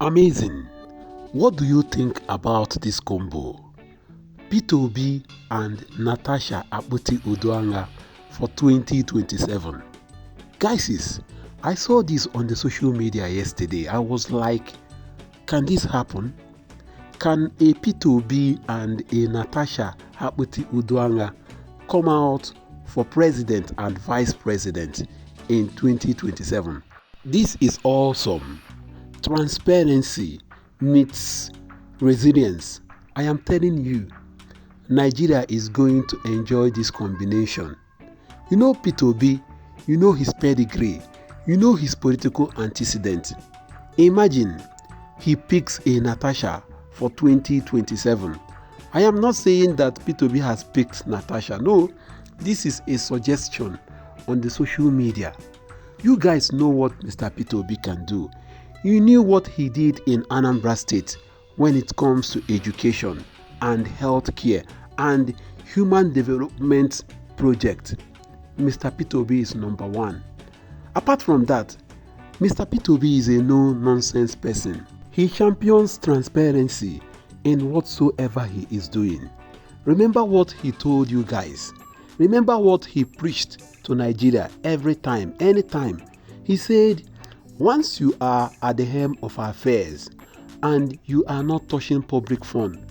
Amazing. What do you think about this combo? Peter Obi and Natasha Uduanga for 2027. Guys, I saw this on the social media yesterday. I was like, can this happen? Can a Peter Obi and a Natasha Uduanga come out for president and vice president in 2027? This is awesome. Transparency meets resilience. I am telling you, Nigeria is going to enjoy this combination. You know Peter Obi, you know his pedigree, you know his political antecedent. Imagine he picks a Natasha for 2027. I am not saying that Peter Obi has picked Natasha. No, this is a suggestion on the social media. You guys know what Mr. Peter Obi can do. You knew what he did in Anambra State when it comes to education and healthcare and human development project. Mr. Peter Obi is number one. Apart from that, Mr. Peter Obi is a no-nonsense person. He champions transparency in whatsoever he is doing. Remember what he told you guys. Remember what he preached to Nigeria every time, anytime. He said, once you are at the helm of affairs and you are not touching public fund,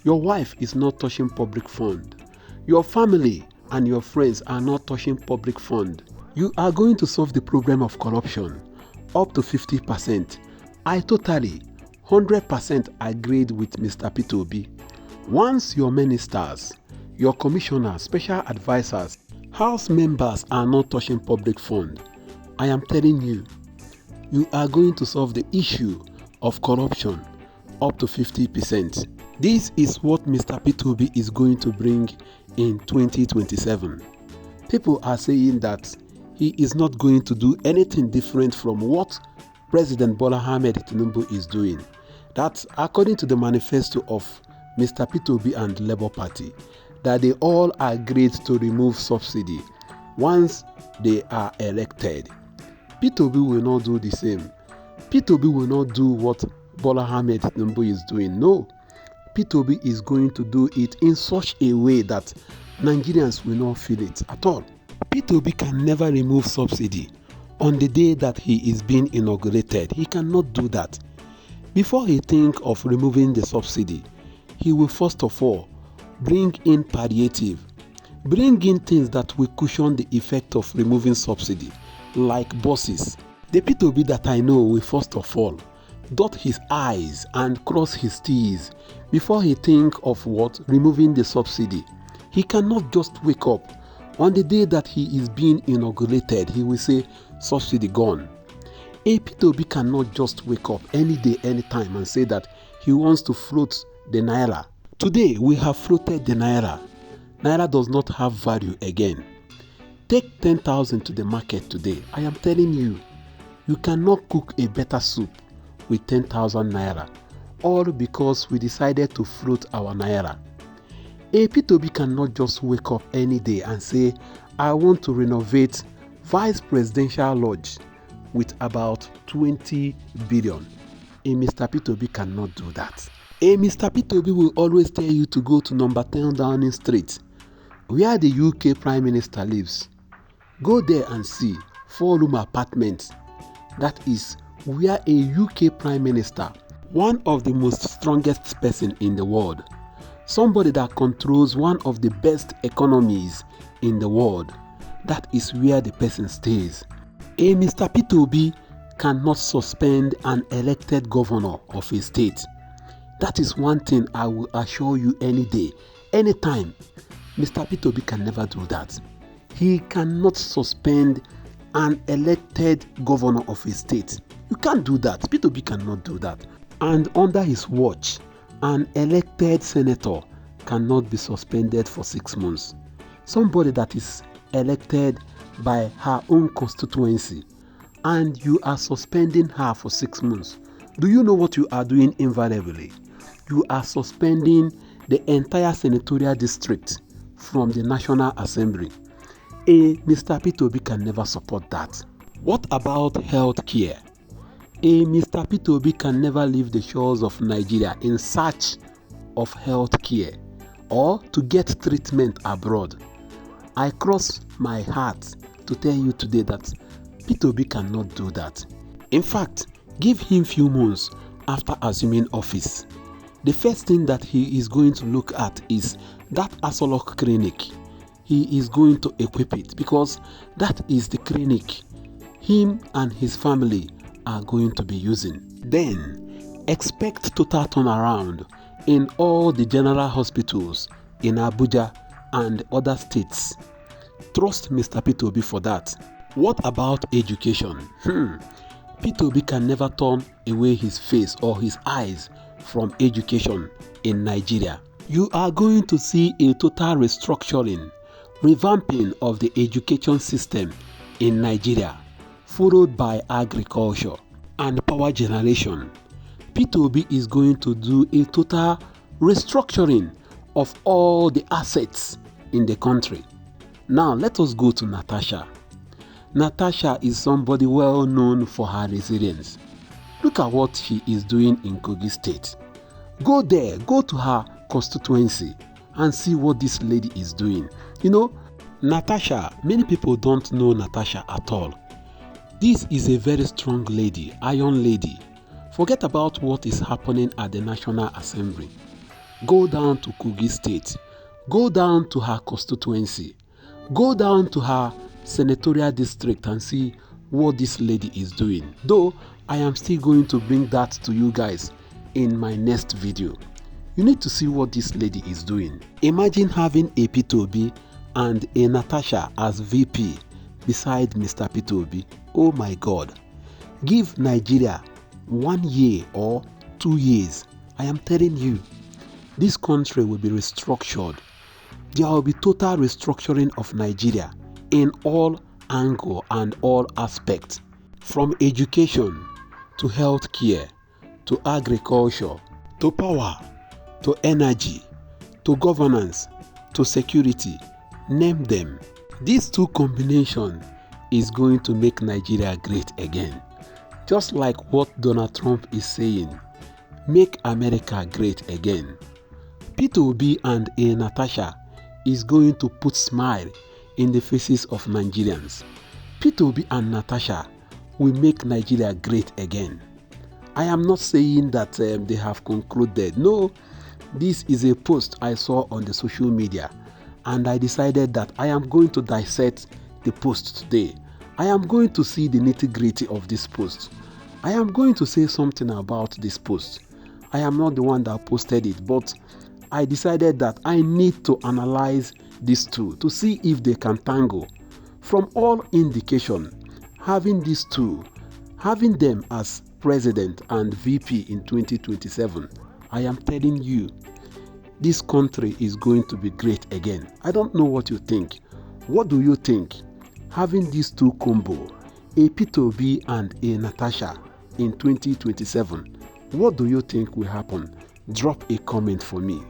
your wife is not touching public fund, your family and your friends are not touching public fund, you are going to solve the problem of corruption up to 50%. I totally 100% agreed with Mr. Peter Obi. Once your ministers, your commissioners, special advisors, house members are not touching public fund, I am telling you, you are going to solve the issue of corruption up to 50%. This is what Mr. Peter Obi is going to bring in 2027. People are saying that he is not going to do anything different from what President Bola Ahmed Tinubu is doing. That's according to the manifesto of Mr. Peter Obi and Labour Party, that they all agreed to remove subsidy once they are elected. Peter Obi will not do the same. Peter Obi will not do what Bola Ahmed Tinubu is doing. No, Peter Obi is going to do it in such a way that Nigerians will not feel it at all. Peter Obi can never remove subsidy on the day that he is being inaugurated. He cannot do that. Before he think of removing the subsidy, he will first of all bring in palliative, bring in things that will cushion the effect of removing subsidy, like buses. The Peter Obi that I know will first of all dot his I's and cross his T's before he think of what? Removing the subsidy. He cannot just wake up on the day that he is being inaugurated. He will say subsidy gone. A Peter Obi cannot just wake up any day, any time and say that he wants to float the Naira. Today we have floated the Naira. Naira does not have value again. Take 10,000 to the market today. I am telling you, you cannot cook a better soup with 10,000 Naira. All because we decided to float our Naira. A Peter Obi cannot just wake up any day and say, I want to renovate Vice Presidential Lodge with about 20 billion. A Mr. Peter Obi cannot do that. A Mr. Peter Obi will always tell you to go to number 10 Downing Street, where the UK Prime Minister lives. Go there and see 4-room apartments. That is where a UK Prime Minister, one of the most strongest person in the world, somebody that controls one of the best economies in the world, that is where the person stays. A Mr. Peter Obi cannot suspend an elected governor of a state. That is one thing I will assure you any day, anytime. Mr. Peter Obi can never do that. He cannot suspend an elected governor of a state. You can't do that. Peter Obi cannot do that. And under his watch, an elected senator cannot be suspended for 6 months. Somebody that is elected by her own constituency and you are suspending her for 6 months. Do you know what you are doing invariably? You are suspending the entire senatorial district from the National Assembly. Mr. Peter Obi can never support that. What about health care? A Mr. Peter Obi can never leave the shores of Nigeria in search of health care or to get treatment abroad. I cross my heart to tell you today that Peter Obi cannot do that. In fact, give him few months after assuming office. The first thing that he is going to look at is that Asolok clinic. He is going to equip it because that is the clinic him and his family are going to be using. Then expect total turnaround in all the general hospitals in Abuja and other states. Trust Mr. Peter Obi for that. What about education? Peter Obi can never turn away his face or his eyes from education in Nigeria. You are going to see a total restructuring, revamping of the education system in Nigeria, followed by agriculture and power generation. Peter Obi is going to do a total restructuring of all the assets in the country. Now let us go to Natasha. Natasha is somebody well known for her resilience. Look at what she is doing in Kogi State. Go there, go to her constituency and see what this lady is doing. You know, Natasha, many people don't know Natasha at all. This is a very strong lady, iron lady. Forget about what is happening at the National Assembly. Go down to Kogi State. Go down to her constituency. Go down to her senatorial district and see what this lady is doing. Though I am still going to bring that to you guys in my next video. You need to see what this lady is doing. Imagine having a Peter Obi and a Natasha as VP beside Mr. Peter Obi. Oh my God. Give Nigeria 1 year or 2 years. I am telling you, this country will be restructured. There will be total restructuring of Nigeria in all angles and all aspects, from education to health care, to agriculture, to power, to energy, to governance, to security. Name them. These two combinations is going to make Nigeria great again. Just like what Donald Trump is saying, make America great again. Peter Obi and a Natasha is going to put smile in the faces of Nigerians. Peter Obi and Natasha will make Nigeria great again. I am not saying that they have concluded. No, this is a post I saw on the social media and I decided that I am going to dissect the post today. I am going to see the nitty-gritty of this post. I am going to say something about this post. I am not the one that posted it, but I decided that I need to analyze these two to see if they can tangle. From all indication, having these two, having them as president and VP in 2027, I am telling you, this country is going to be great again. I don't know what you think. What do you think? Having these two combo, a Peter Obi and a Natasha in 2027, what do you think will happen? Drop a comment for me.